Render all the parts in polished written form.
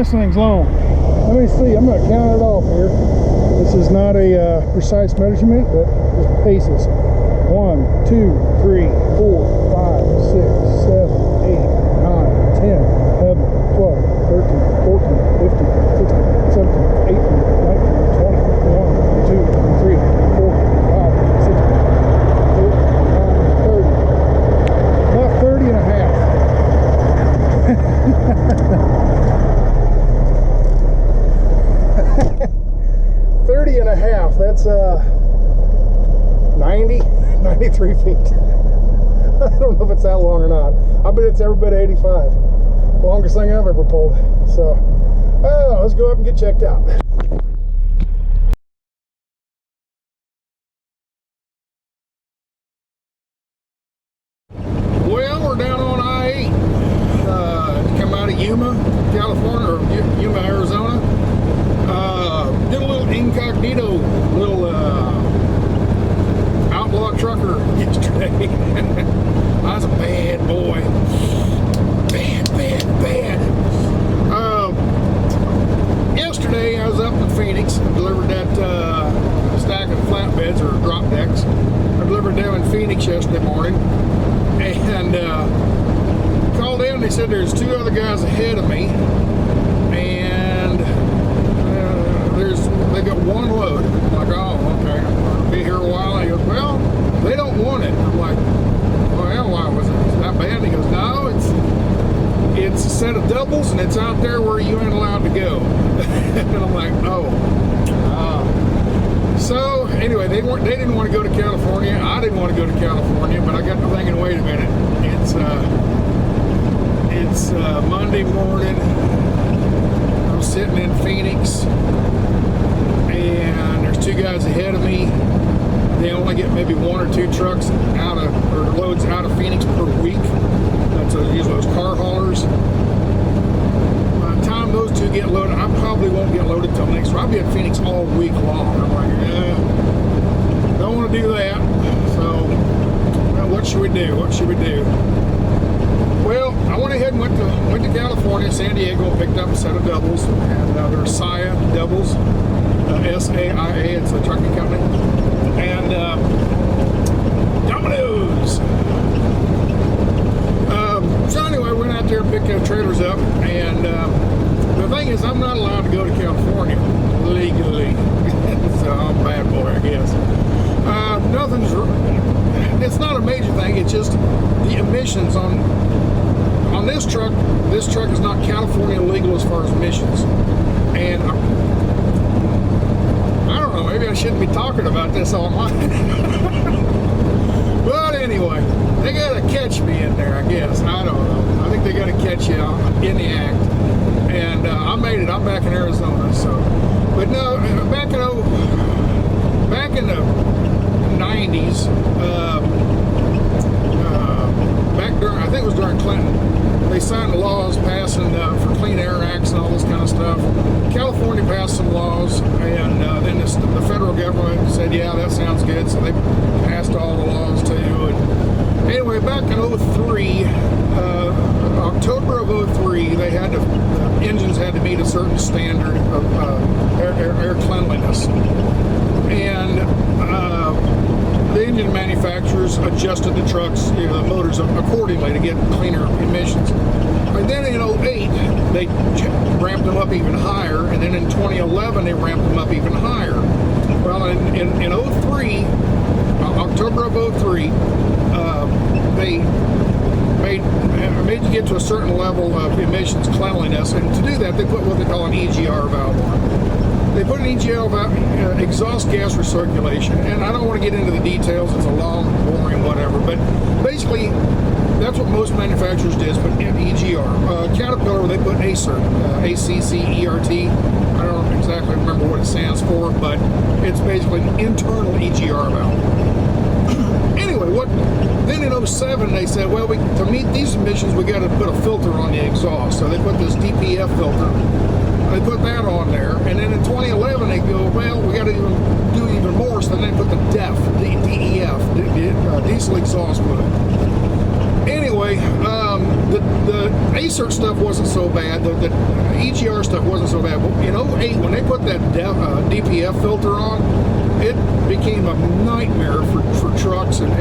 this thing's long. Let me see. I'm going to count it off here. This is not a precise measurement, but just paces. 1, 2, 3, 4, 5, 6, 7, 8, 9, 10, 11, 12, 13, 14, 15, 16, 17, 18, 19, 20, 21, 2, 3, 4, 5, 6, 8, 9, 30. About 30 and a half. 30 and a half. That's 93 feet. I don't know if it's that long or not. I bet it's every bit of 85. Longest thing I've ever pulled. So, let's go up and get checked out. Well, we're down on I-8. Come out of Yuma, California, or Yuma, Arizona. Did a little incognito, little Outlaw trucker yesterday. I was a bad boy. Bad. Yesterday I was up in Phoenix and delivered that stack of flatbeds or drop decks. I delivered them in Phoenix yesterday morning. And called in and they said there's 2 other guys ahead of me. And they got 1 load. I'm like, oh, okay, I'll be here a while. He goes, well, they don't want it. I'm like, well, why was it that bad? He goes, no, it's a set of doubles and it's out there where you ain't allowed to go. And I'm like, oh. So anyway, they didn't want to go to California. I didn't want to go to California, but I got to thinking, wait a minute, it's Monday morning. I'm sitting in Phoenix, and there's 2 guys ahead of me. They only get maybe 1 or 2 trucks out of, or loads out of Phoenix per week. That's usually those car haulers. By the time those 2 get loaded, I probably won't get loaded till next week. I'll be in Phoenix all week long. I'm like, don't want to do that. So, well, what should we do? Well, I went ahead and went to California, San Diego, and picked up a set of doubles, and they're Saya doubles, S-A-I-A. It's a trucking company, and Domino's. So anyway, went out there and picked the trailers up, and the thing is, I'm not allowed to go to California legally, so I'm a bad boy, I guess. It's not a major thing. It's just the emissions on this truck. This truck is not California legal as far as emissions, and I don't know, maybe I shouldn't be talking about this online. But anyway, they gotta catch me in there, I guess. I don't know. I think they gotta catch you in the act. And I made it. I'm back in Arizona. So, but no, back in the 90s, back during, I think it was during Clinton, they signed the laws passing for Clean Air Acts and all this kind of stuff. California passed some laws, and then the federal government said, yeah, that sounds good, so they passed all the laws too. And anyway, back in 03, October of 03, they had to, the engines had to meet a certain standard of air cleanliness, and the engine manufacturers adjusted the trucks, the motors accordingly to get cleaner emissions. And then in 08, they ramped them up even higher, and then in 2011, they ramped them up even higher. Well, in 03, October of 03, they made you get to a certain level of emissions cleanliness, and to do that, they put what they call an EGR valve on. They put an EGR valve, exhaust gas recirculation, and I don't want to get into the details. It's a long, boring, whatever. But basically, that's what most manufacturers did, is put EGR. Caterpillar, they put ACERT, A-C-C-E-R-T. I don't exactly remember what it stands for, but it's basically an internal EGR valve. Anyway, then in 07 they said, well, to meet these emissions, we got to put a filter on the exhaust. So they put this DPF filter. They put that on there, and then in 2011 they go, well, we got to do even more. So then they put the DEF, DEF, diesel exhaust fluid. Anyway, the Acer stuff wasn't so bad. The EGR stuff wasn't so bad. But in '08, when they put that DPF filter on, it became a nightmare for trucks, and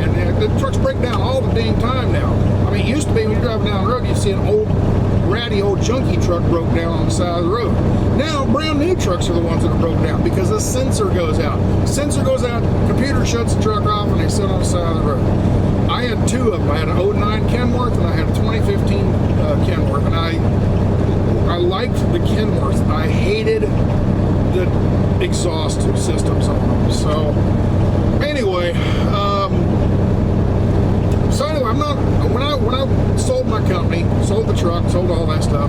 the trucks break down all the dang time now. I mean, it used to be when you're driving down the road, you'd see an old, ratty old junky truck broke down on the side of the road. Now, brand new trucks are the ones that are broke down because the sensor goes out. Sensor goes out, computer shuts the truck off, and they sit on the side of the road. I had two of them. I had an '09 Kenworth, and I had a 2015 Kenworth, and I liked the Kenworth. I hated the exhaust systems on them. So anyway, I'm not, when I sold my company, sold the truck, sold all that stuff,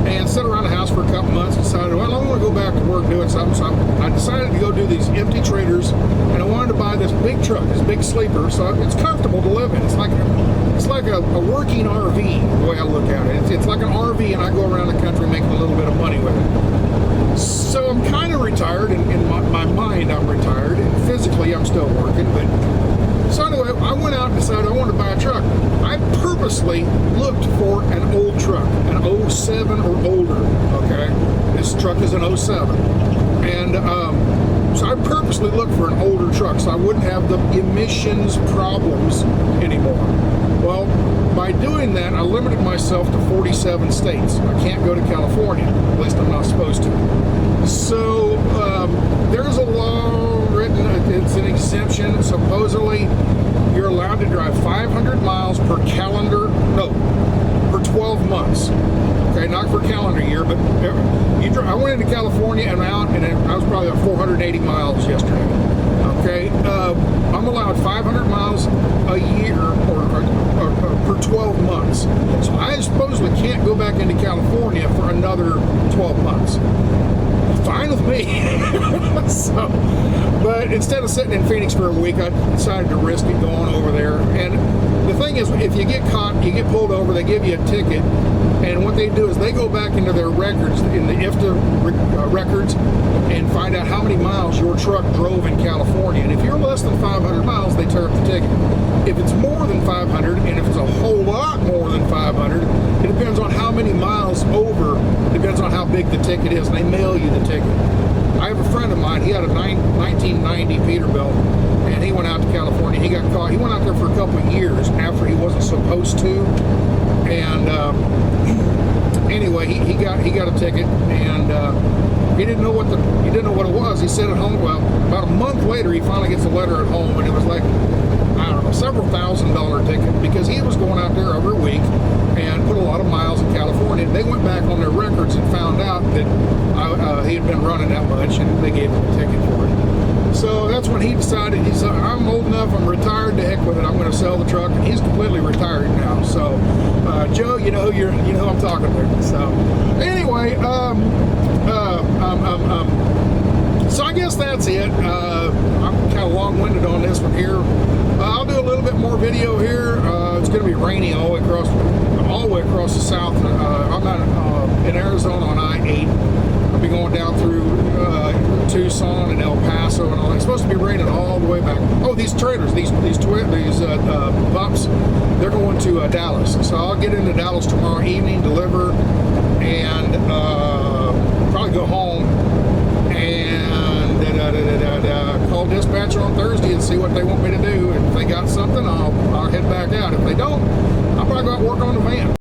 and sat around the house for a couple months, decided, well, I want to go back to work doing something. So I decided to go do these empty traders, and I wanted to buy this big truck, this big sleeper, so it's comfortable to live in. It's like a working RV, the way I look at it. It's like an RV, and I go around the country making a little bit of money with it. So I'm kind of retired, in my mind I'm retired, and physically I'm still working, but so anyway, I went out and decided I wanted to buy a truck. I purposely looked for an old truck, an '07 or older, okay? This truck is an '07. And so I purposely looked for an older truck so I wouldn't have the emissions problems anymore. Well, by doing that, I limited myself to 47 states. I can't go to California, at least I'm not supposed to. So there's a law written, it's an exemption. Supposedly, you're allowed to drive 500 miles per per 12 months. Okay, not for calendar year, but I went into California and out, and I was probably at 480 miles yesterday. Okay, I'm allowed 500 miles a year or per 12 months. So I supposedly can't go back into California for another 12 months. Fine with me. So, but instead of sitting in Phoenix for a week, I decided to risk it going over there. And the thing is, if you get caught, you get pulled over, they give you a ticket, and what they do is they go back into their records, in the IFTA records, and find out how many miles your truck drove in California. And if you're less than 500 miles, they tear up the ticket. If it's more than 500, and if it's a whole lot more than 500, it depends on how many miles over, depends on how big the ticket is, and they mail you the ticket. I have a friend of mine, he had a 1990 Peterbilt, and he went out to California. He got caught. He went out there for a couple of years after he wasn't supposed to, and anyway, he got a ticket, and he didn't know what it was. He said at home. Well, about a month later, he finally gets a letter at home, and it was like, I don't know, several $1,000 ticket, because he was going out there every week and put a lot of miles in California. They went back on their records and found out that he had been running that much, and they gave him a ticket for it. So that's when he decided, he said, I'm old enough, I'm retired, to heck with it, I'm going to sell the truck. And he's completely retired now. So Joe, you know who I'm talking to. So anyway, so I guess that's it. I'm kind of long-winded on this one here. I'll do a little bit more video here. It's going to be rainy all the way across the south. I'm out in Arizona on I-8. I'll be going down through Tucson and El Paso and all that. It's supposed to be raining all the way back. Oh, these trailers, these pups, they're going to Dallas. So I'll get into Dallas tomorrow evening, deliver, and probably go home and call dispatcher on Thursday and see what they want me to do. If they got something, I'll head back out. If they don't, I'll probably go out and work on the van.